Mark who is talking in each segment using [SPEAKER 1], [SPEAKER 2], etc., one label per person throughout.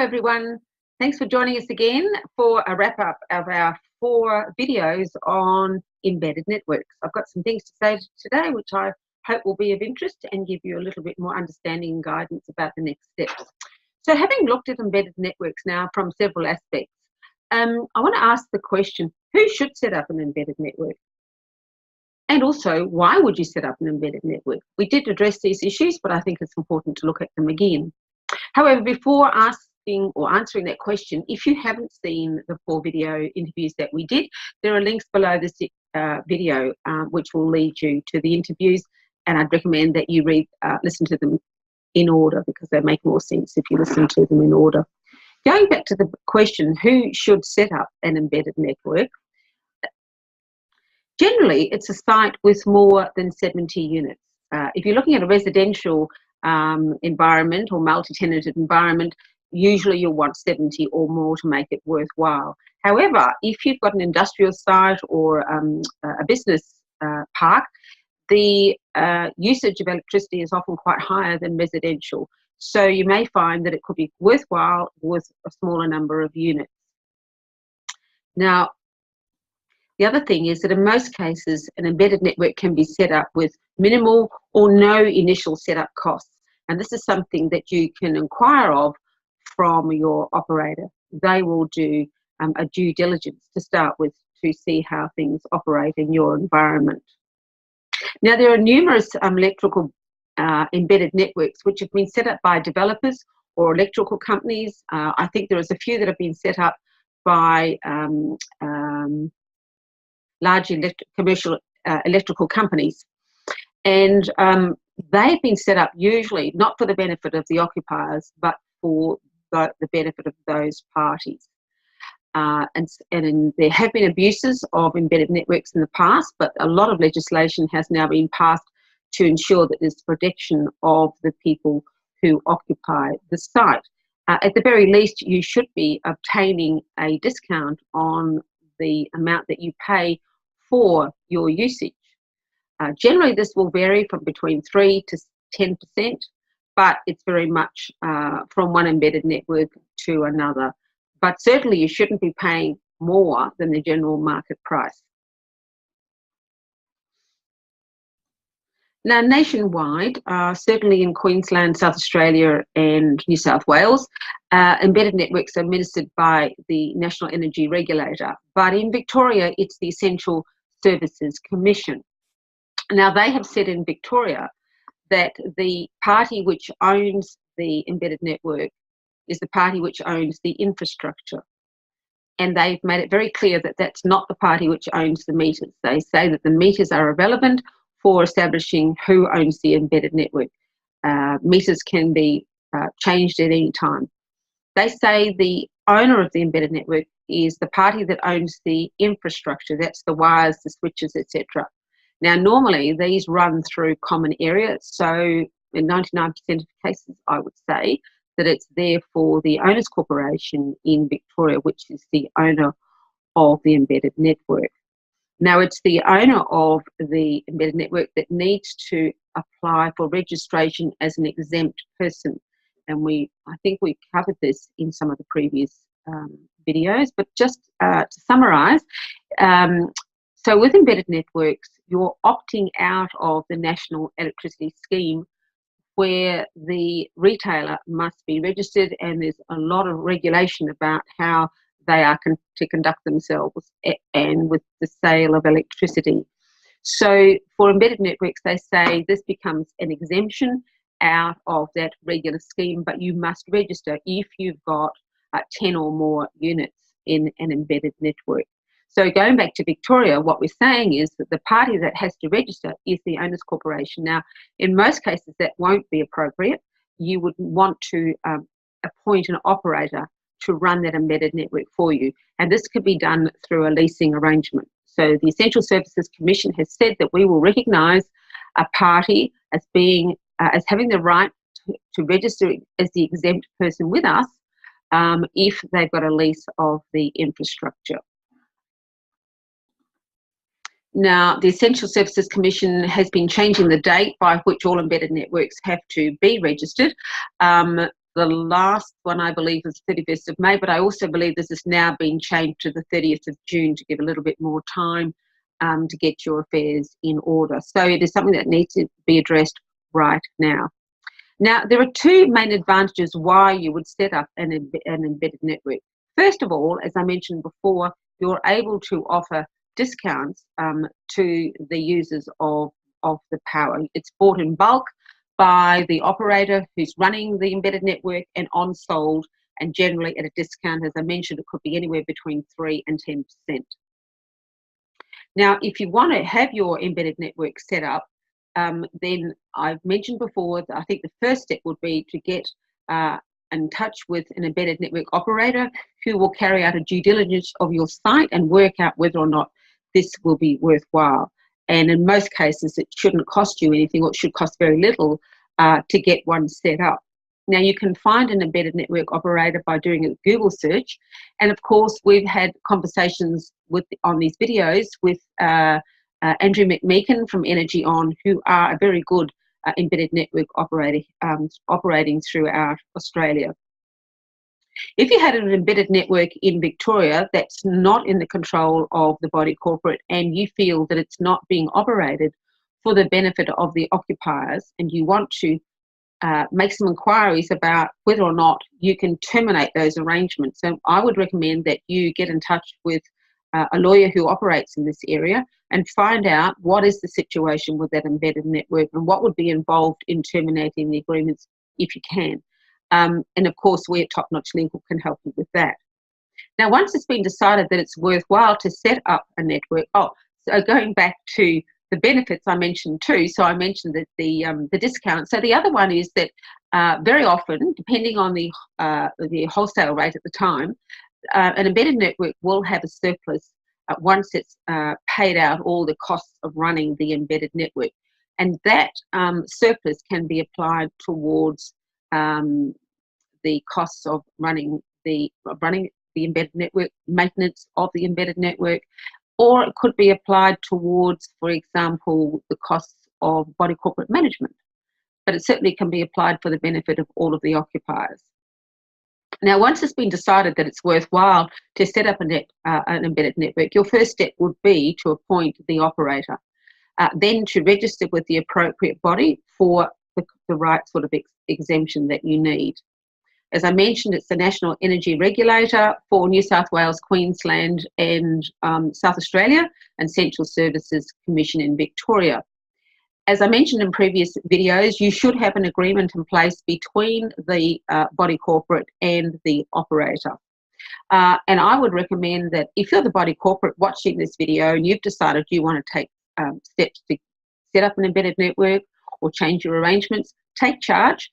[SPEAKER 1] everyone. Thanks for joining us again for a wrap-up of our 4 videos on embedded networks. I've got some things to say today which I hope will be of interest and give you a little bit more understanding and guidance about the next steps. So having looked at embedded networks now from several aspects, I want to ask the question, who should set up an embedded network? And also, why would you set up an embedded network? We did address these issues, but I think it's important to look at them again. However, before asking or answering that question, if you haven't seen the 4 video interviews that we did, there are links below this video which will lead you to the interviews, and I'd recommend that you listen to them in order because they make more sense if you listen to them in order. Going back to the question, who should set up an embedded network? Generally, it's a site with more than 70 units. If you're looking at a residential environment or multi-tenanted environment, usually you'll want 70 or more to make it worthwhile. However, if you've got an industrial site or a business park, the usage of electricity is often quite higher than residential. So you may find that it could be worthwhile with a smaller number of units. Now, the other thing is that in most cases, an embedded network can be set up with minimal or no initial setup costs. And this is something that you can inquire of from your operator. They will do a due diligence to start with to see how things operate in your environment. Now, there are numerous electrical embedded networks which have been set up by developers or electrical companies. I think there is a few that have been set up by large commercial electrical companies, and they've been set up usually not for the benefit of the occupiers but for the benefit of those parties. And there have been abuses of embedded networks in the past, but a lot of legislation has now been passed to ensure that there's protection of the people who occupy the site. At the very least, you should be obtaining a discount on the amount that you pay for your usage. Generally, this will vary from between 3 to 10%, but it's very much from one embedded network to another. But certainly, you shouldn't be paying more than the general market price. Now, nationwide, certainly in Queensland, South Australia and New South Wales, embedded networks are administered by the National Energy Regulator. But in Victoria, it's the Essential Services Commission. Now, they have said in Victoria that the party which owns the embedded network is the party which owns the infrastructure. And they've made it very clear that that's not the party which owns the meters. They say that the meters are irrelevant for establishing who owns the embedded network. Meters can be changed at any time. They say the owner of the embedded network is the party that owns the infrastructure. That's the wires, the switches, etc. Now, normally these run through common areas. So in 99% of cases, I would say that it's there for the owners corporation in Victoria, which is the owner of the embedded network. Now, it's the owner of the embedded network that needs to apply for registration as an exempt person. And I think we covered this in some of the previous videos, but just to summarise, so with embedded networks, you're opting out of the National Electricity Scheme where the retailer must be registered, and there's a lot of regulation about how they are to conduct themselves and with the sale of electricity. So for embedded networks, they say this becomes an exemption out of that regular scheme, but you must register if you've got 10 or more units in an embedded network. So going back to Victoria, what we're saying is that the party that has to register is the owners corporation. Now, in most cases, that won't be appropriate. You would want to appoint an operator to run that embedded network for you. And this could be done through a leasing arrangement. So the Essential Services Commission has said that we will recognise a party as being as having the right to register as the exempt person with us if they've got a lease of the infrastructure. Now, the Essential Services Commission has been changing the date by which all embedded networks have to be registered. The last one, I believe, is 31st of May, but I also believe this has now been changed to the 30th of June to give a little bit more time to get your affairs in order. So it is something that needs to be addressed right now. Now, there are two main advantages why you would set up an embedded network. First of all, as I mentioned before, you're able to offer discounts to the users of the power. It's bought in bulk by the operator who's running the embedded network and on sold, and generally at a discount. As I mentioned, it could be anywhere between 3 and 10%. Now, if you want to have your embedded network set up, then I've mentioned before that I think the first step would be to get in touch with an embedded network operator who will carry out a due diligence of your site and work out whether or not this will be worthwhile. And in most cases, it shouldn't cost you anything, or it should cost very little to get one set up. Now, you can find an embedded network operator by doing a Google search. And of course, we've had conversations on these videos with Andrew McMeekin from Energy On, who are a very good embedded network operator operating throughout Australia. If you had an embedded network in Victoria that's not in the control of the body corporate, and you feel that it's not being operated for the benefit of the occupiers, and you want to make some inquiries about whether or not you can terminate those arrangements, so I would recommend that you get in touch with a lawyer who operates in this area and find out what is the situation with that embedded network and what would be involved in terminating the agreements if you can. And of course, we at Top Notch Legal can help you with that. Now, once it's been decided that it's worthwhile to set up a network, so going back to the benefits I mentioned too, so I mentioned that the discount. So the other one is that very often, depending on the wholesale rate at the time, an embedded network will have a surplus once it's paid out all the costs of running the embedded network, and that surplus can be applied towards the costs of running the embedded network, maintenance of the embedded network, or it could be applied towards, for example, the costs of body corporate management. But it certainly can be applied for the benefit of all of the occupiers. Now, once it's been decided that it's worthwhile to set up an embedded network, your first step would be to appoint the operator, then to register with the appropriate body for the right sort of exemption that you need. As I mentioned, it's the National Energy Regulator for New South Wales, Queensland and South Australia, and Central Services Commission in Victoria. As I mentioned in previous videos, you should have an agreement in place between the body corporate and the operator. And I would recommend that if you're the body corporate watching this video and you've decided you want to take steps to set up an embedded network or change your arrangements, take charge,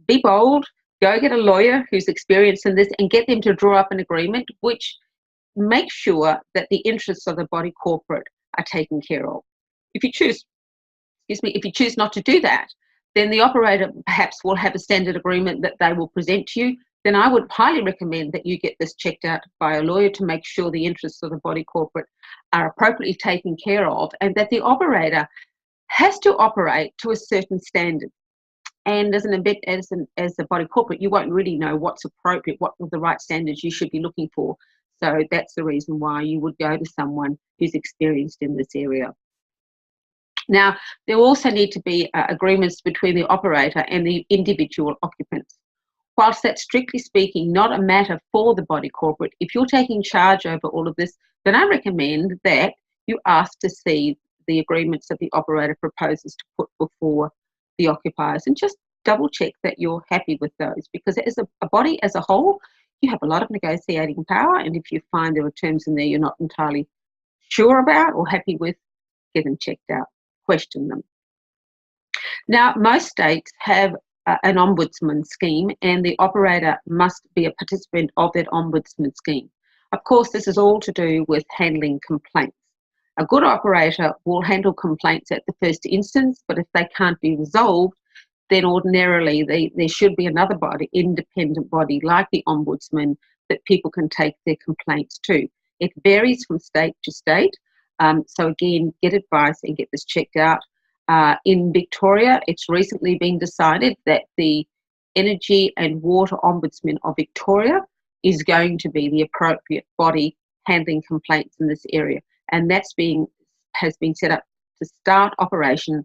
[SPEAKER 1] be bold, go get a lawyer who's experienced in this and get them to draw up an agreement which makes sure that the interests of the body corporate are taken care of. If you choose not to do that, then the operator perhaps will have a standard agreement that they will present to you. Then I would highly recommend that you get this checked out by a lawyer to make sure the interests of the body corporate are appropriately taken care of, and that the operator has to operate to a certain standard. And as a body corporate, you won't really know what's appropriate, what are the right standards you should be looking for. So that's the reason why you would go to someone who's experienced in this area. Now, there also need to be agreements between the operator and the individual occupants. Whilst that's strictly speaking not a matter for the body corporate, if you're taking charge over all of this, then I recommend that you ask to see the agreements that the operator proposes to put before the occupiers, and just double check that you're happy with those, because as a body as a whole, you have a lot of negotiating power, and if you find there are terms in there you're not entirely sure about or happy with, get them checked out, question them. Now, most states have an ombudsman scheme, and the operator must be a participant of that ombudsman scheme. Of course, this is all to do with handling complaints. A good operator will handle complaints at the first instance, but if they can't be resolved, then ordinarily there should be another body, independent body like the Ombudsman, that people can take their complaints to. It varies from state to state. So again, get advice and get this checked out. In Victoria, it's recently been decided that the Energy and Water Ombudsman of Victoria is going to be the appropriate body handling complaints in this area, and has been set up to start operation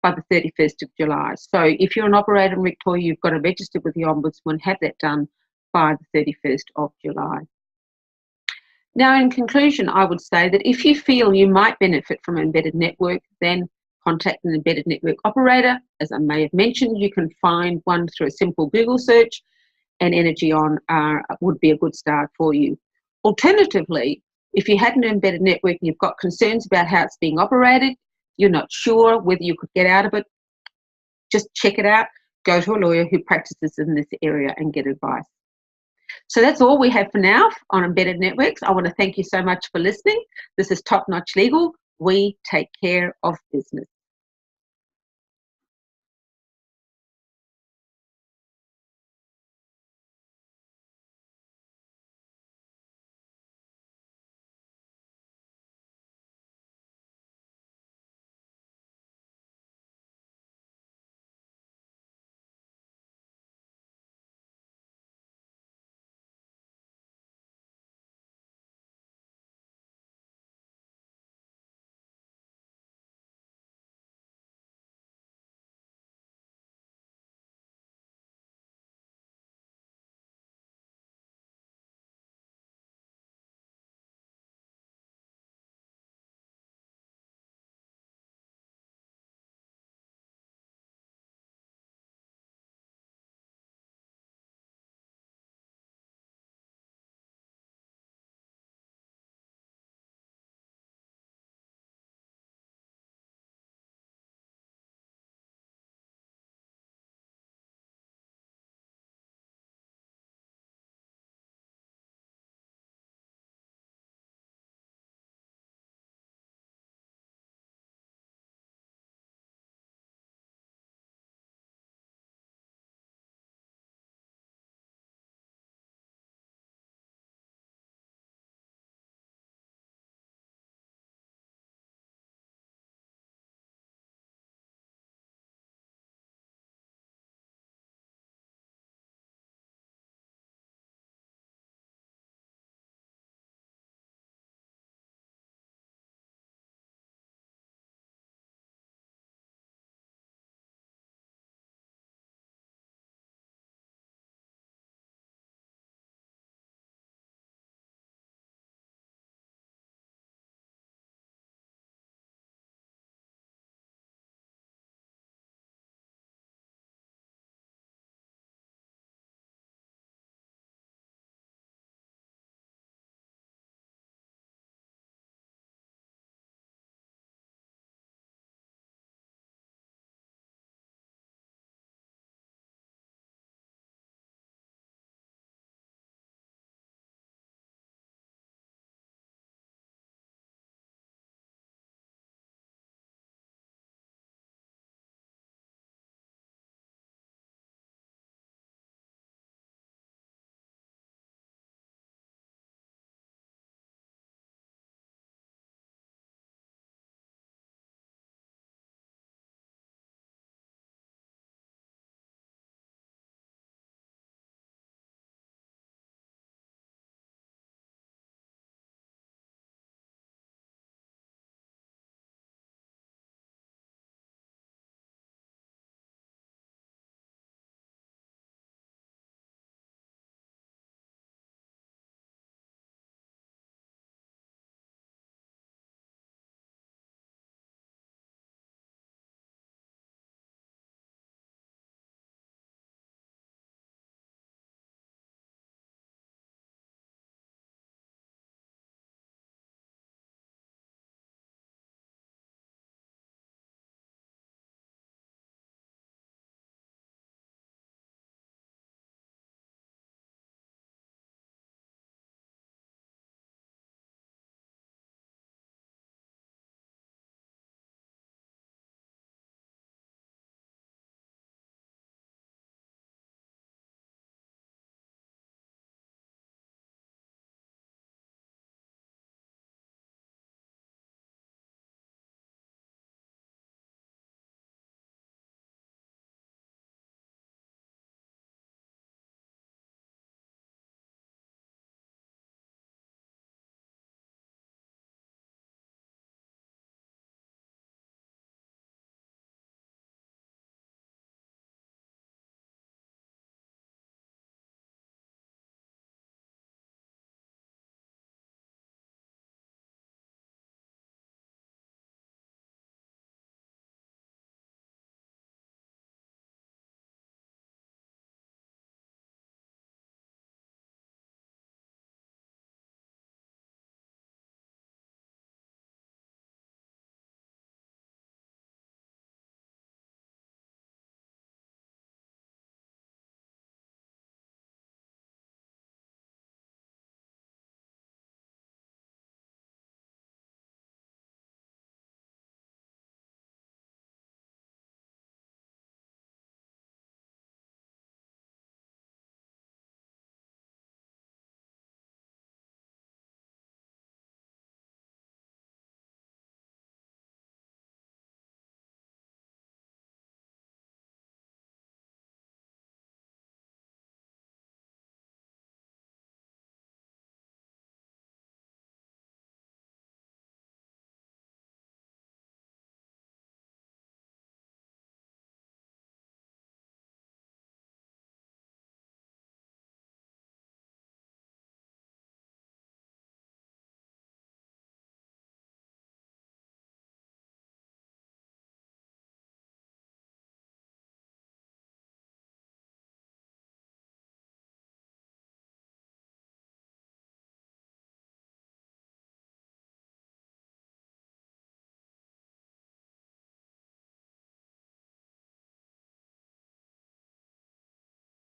[SPEAKER 1] by the 31st of July. So if you're an operator in Victoria, you've got to register with the Ombudsman, have that done by the 31st of July. Now, in conclusion, I would say that if you feel you might benefit from an embedded network, then contact an embedded network operator. As I may have mentioned, you can find one through a simple Google search, and Energy On would be a good start for you. Alternatively, if you had an embedded network and you've got concerns about how it's being operated, you're not sure whether you could get out of it, just check it out, go to a lawyer who practices in this area and get advice. So that's all we have for now on embedded networks. I want to thank you so much for listening. This is Top Notch Legal. We take care of business.